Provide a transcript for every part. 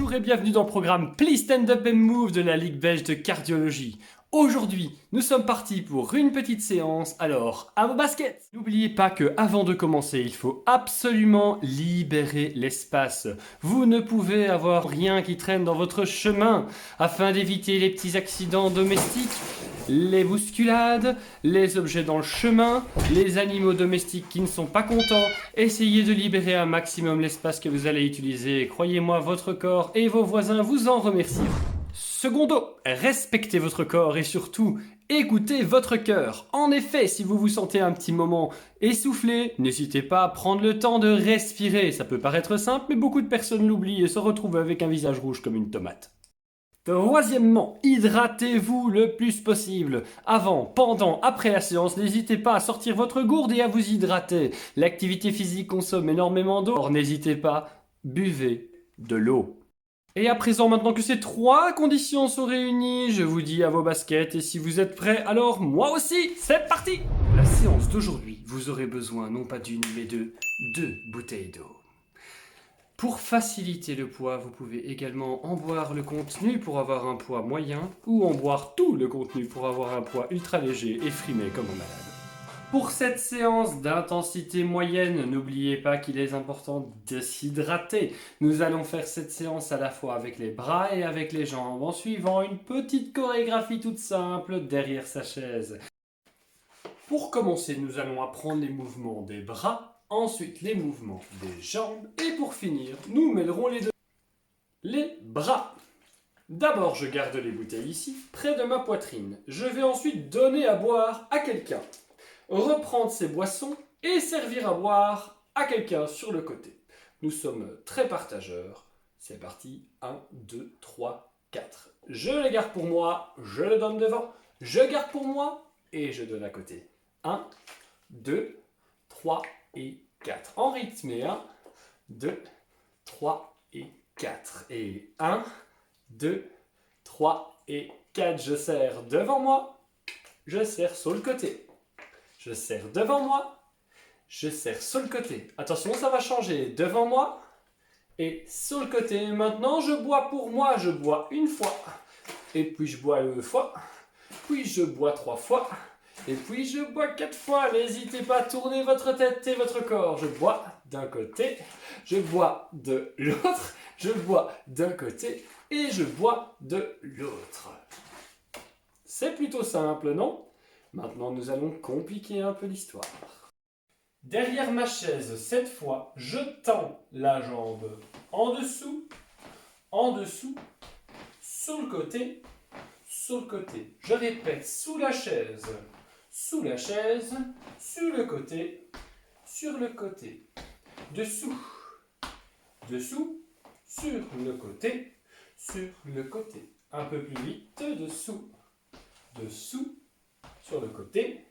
Bonjour et bienvenue dans le programme Please Stand Up and Move de la Ligue belge de cardiologie. Aujourd'hui, nous sommes partis pour une petite séance, alors à vos baskets! N'oubliez pas que avant de commencer, il faut absolument libérer l'espace. Vous ne pouvez avoir rien qui traîne dans votre chemin afin d'éviter les petits accidents domestiques, les bousculades, les objets dans le chemin, les animaux domestiques qui ne sont pas contents. Essayez de libérer un maximum l'espace que vous allez utiliser. Croyez-moi, votre corps et vos voisins vous en remercieront. Secondo, respectez votre corps et surtout, écoutez votre cœur. En effet, si vous vous sentez un petit moment essoufflé, n'hésitez pas à prendre le temps de respirer. Ça peut paraître simple, mais beaucoup de personnes l'oublient et se retrouvent avec un visage rouge comme une tomate. Troisièmement, hydratez-vous le plus possible. Avant, pendant, après la séance, n'hésitez pas à sortir votre gourde et à vous hydrater. L'activité physique consomme énormément d'eau, alors n'hésitez pas, buvez de l'eau. Et à présent, maintenant que ces trois conditions sont réunies, je vous dis à vos baskets et si vous êtes prêts, alors moi aussi, c'est parti! Pour la séance d'aujourd'hui, vous aurez besoin non pas d'une mais de 2 bouteilles d'eau. Pour faciliter le poids, vous pouvez également en boire le contenu pour avoir un poids moyen ou en boire tout le contenu pour avoir un poids ultra léger et frimé comme un malade. Pour cette séance d'intensité moyenne, n'oubliez pas qu'il est important de s'hydrater. Nous allons faire cette séance à la fois avec les bras et avec les jambes en suivant une petite chorégraphie toute simple derrière sa chaise. Pour commencer, nous allons apprendre les mouvements des bras, ensuite les mouvements des jambes et pour finir, nous mêlerons les bras. D'abord, je garde les bouteilles ici, près de ma poitrine. Je vais ensuite donner à boire à quelqu'un. Reprendre ces boissons et servir à boire à quelqu'un sur le côté. Nous sommes très partageurs. C'est parti. 1, 2, 3, 4. Je les garde pour moi, je le donne devant. Je garde pour moi et je donne à côté. 1, 2, 3 et 4. En rythme. 1, 2, 3 et 4. Et 1, 2, 3 et 4. Je serre devant moi. Je serre sur le côté. Je serre devant moi, je serre sur le côté. Attention, ça va changer. Devant moi et sur le côté. Maintenant, je bois pour moi. Je bois une fois. Et puis, je bois 2 fois. Puis, je bois 3 fois. Et puis, je bois 4 fois. N'hésitez pas à tourner votre tête et votre corps. Je bois d'un côté. Je bois de l'autre. Je bois d'un côté. Et je bois de l'autre. C'est plutôt simple, non ? Maintenant, nous allons compliquer un peu l'histoire. Derrière ma chaise, cette fois, je tends la jambe en dessous, sur le côté, sur le côté. Je répète, sous la chaise, sur le côté, dessous, dessous, sur le côté, un peu plus vite, dessous, dessous, sur le côté.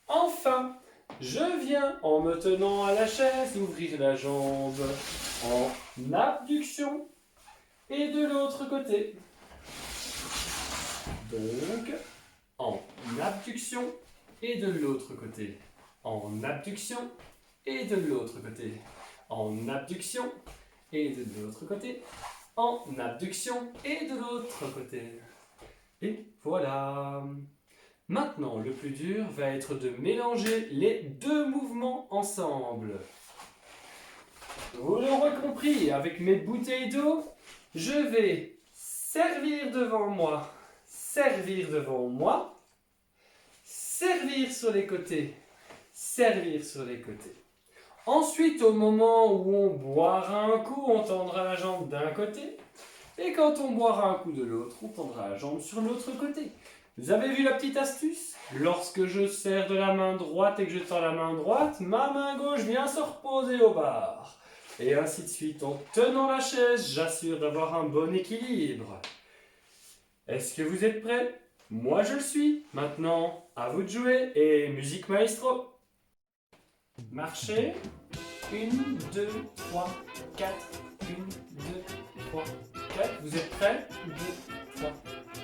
Enfin, je viens, en me tenant à la chaise, ouvrir la jambe en abduction et de l'autre côté. Donc, en abduction et de l'autre côté. En abduction et de l'autre côté. En abduction et de l'autre côté. En abduction et de l'autre côté. Et voilà. Maintenant, le plus dur va être de mélanger les 2 mouvements ensemble. Vous l'aurez compris, avec mes bouteilles d'eau, je vais servir devant moi, servir sur les côtés, Ensuite, au moment où on boira un coup, on tendra la jambe d'un côté. Et quand on boira un coup de l'autre, on tendra la jambe sur l'autre côté. Vous avez vu la petite astuce? Lorsque je serre de la main droite et que je tends la main droite, ma main gauche vient se reposer au bar. Et ainsi de suite, en tenant la chaise, j'assure d'avoir un bon équilibre. Est-ce que vous êtes prêts? Moi je le suis. Maintenant, à vous de jouer et musique maestro. Marchez. 1, 2, 3, 4. 1, 2, 3, 4. Vous êtes prêts? 2, 3,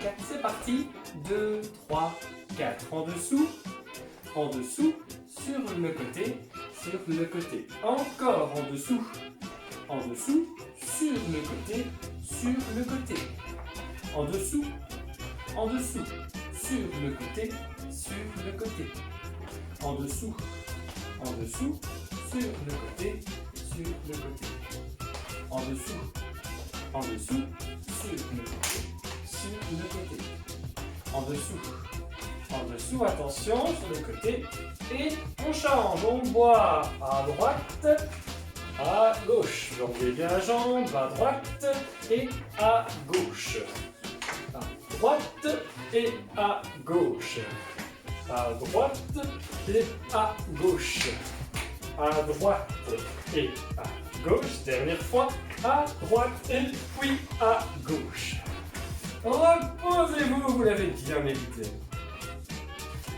4. C'est parti. 2, 3, 4. En dessous, sur le côté, Encore en dessous, sur le côté, sur le côté. En dessous, sur le côté, sur le côté. En dessous, sur le côté, sur le côté. En dessous, sur le côté, sur le côté. En dessous, attention, sur le côté. Et on change, on boit à droite, à gauche. Levez bien la jambe, à droite et à gauche. À droite et à gauche. À droite et à gauche. À droite et à gauche. Dernière fois. À droite et puis à gauche. Reposez-vous, vous l'avez bien mérité.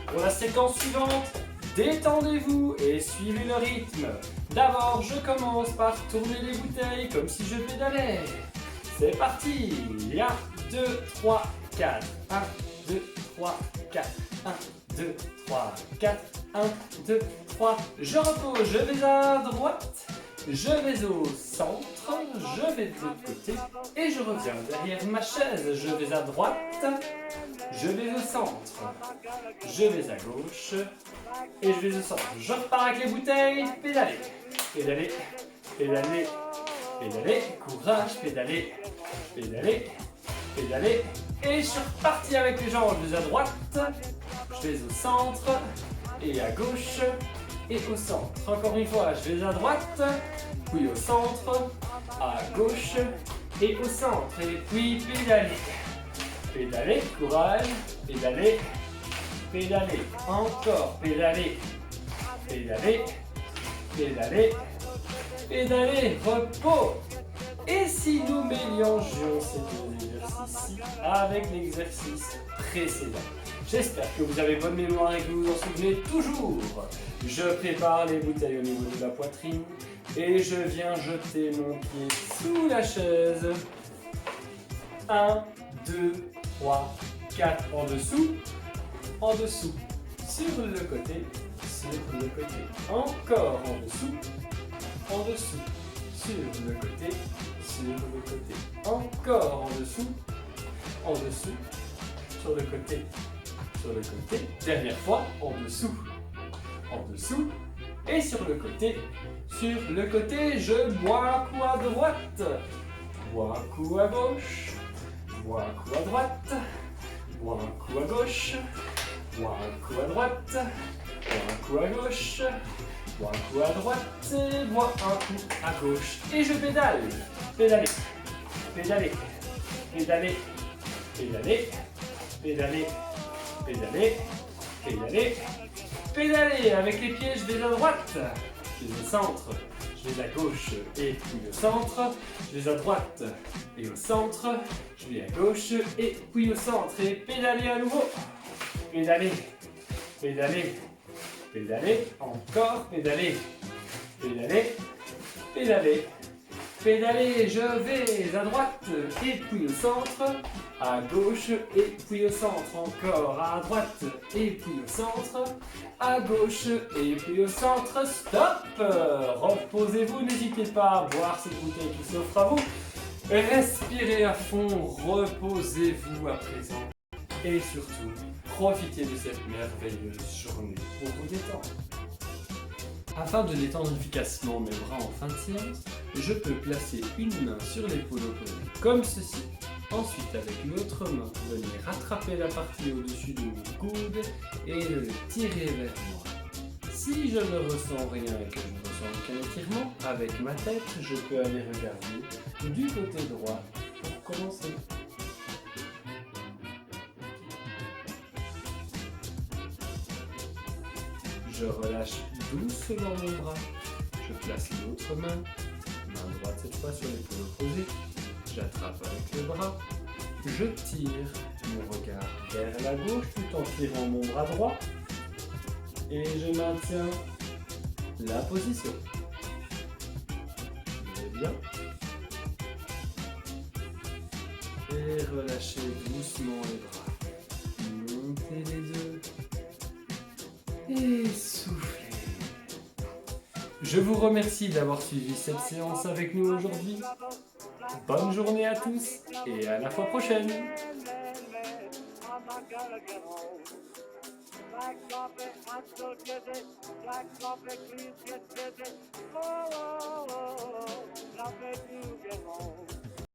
Pour la séquence suivante, détendez-vous et suivez le rythme. D'abord, je commence par tourner les bouteilles comme si je pédalais. C'est parti. 1, 2, 3, 4. 1, 2, 3, 4. 1, 2, 3, 4. 1, 2, 3. Je repose, je vais à droite. Je vais au centre, je vais de l'autre côté et je reviens derrière ma chaise. Je vais à droite, je vais au centre, je vais à gauche et je vais au centre. Je repars avec les bouteilles, pédaler, pédaler, pédaler, pédaler, courage, pédaler, pédaler, pédaler. Et je suis reparti avec les jambes, je vais à droite, je vais au centre et à gauche. Et au centre. Encore une fois, je vais à droite, puis au centre, à gauche et au centre. Et puis pédaler. Pédaler, courage, pédaler, pédaler. Encore, pédaler, pédaler, pédaler, pédaler, repos. Et si nous mélangions ces deux exercices-ci avec l'exercice précédent? J'espère que vous avez bonne mémoire et que vous vous en souvenez toujours. Je prépare les bouteilles au niveau de la poitrine et je viens jeter mon pied sous la chaise. 1, 2, 3, 4 en dessous, sur le côté, encore en dessous, sur le côté, encore en dessous, sur le côté, dernière fois, en dessous, et sur le côté, je bois un coup à droite, bois un coup à gauche, bois un coup à droite, bois un coup à gauche, bois un coup à droite, bois un coup à gauche, bois un coup à droite, bois un coup à gauche, et je pédale, pédaler, pédaler, pédaler, pédaler, pédaler, pédaler, pédaler, pédaler. Avec les pieds, je vais à droite, je vais au centre, je vais à gauche et puis au centre, je vais à droite et au centre, je vais à gauche et puis au centre. Et pédaler à nouveau, pédaler, pédaler, pédaler, encore pédaler, pédaler, pédaler. Pédaler, je vais à droite et puis au centre, à gauche et puis au centre, encore à droite et puis au centre, à gauche et puis au centre. Stop! Reposez-vous, n'hésitez pas à boire cette bouteille qui s'offre à vous. Respirez à fond, reposez-vous à présent et surtout, profitez de cette merveilleuse journée pour vous détendre. Afin de détendre efficacement mes bras en fin de séance, je peux placer une main sur l'épaule opposée, comme ceci. Ensuite, avec l'autre main, venir rattraper la partie au-dessus de mon coude et de le tirer vers moi. Si je ne ressens rien et que je ne ressens aucun étirement, avec ma tête, je peux aller regarder du côté droit pour commencer. Je relâche doucement mon bras, je place l'autre main droite cette fois sur l'épaule opposée, j'attrape avec le bras, je tire mon regard vers la gauche tout en tirant mon bras droit et je maintiens la position. Suivez bien. Et relâchez doucement les bras. Montez les deux. Et soufflez. Je vous remercie d'avoir suivi cette séance avec nous aujourd'hui. Bonne journée à tous et à la fois prochaine. Black coffee, hot so dizzy. Black coffee, please get busy. Oh, oh, oh, oh, love me to get home.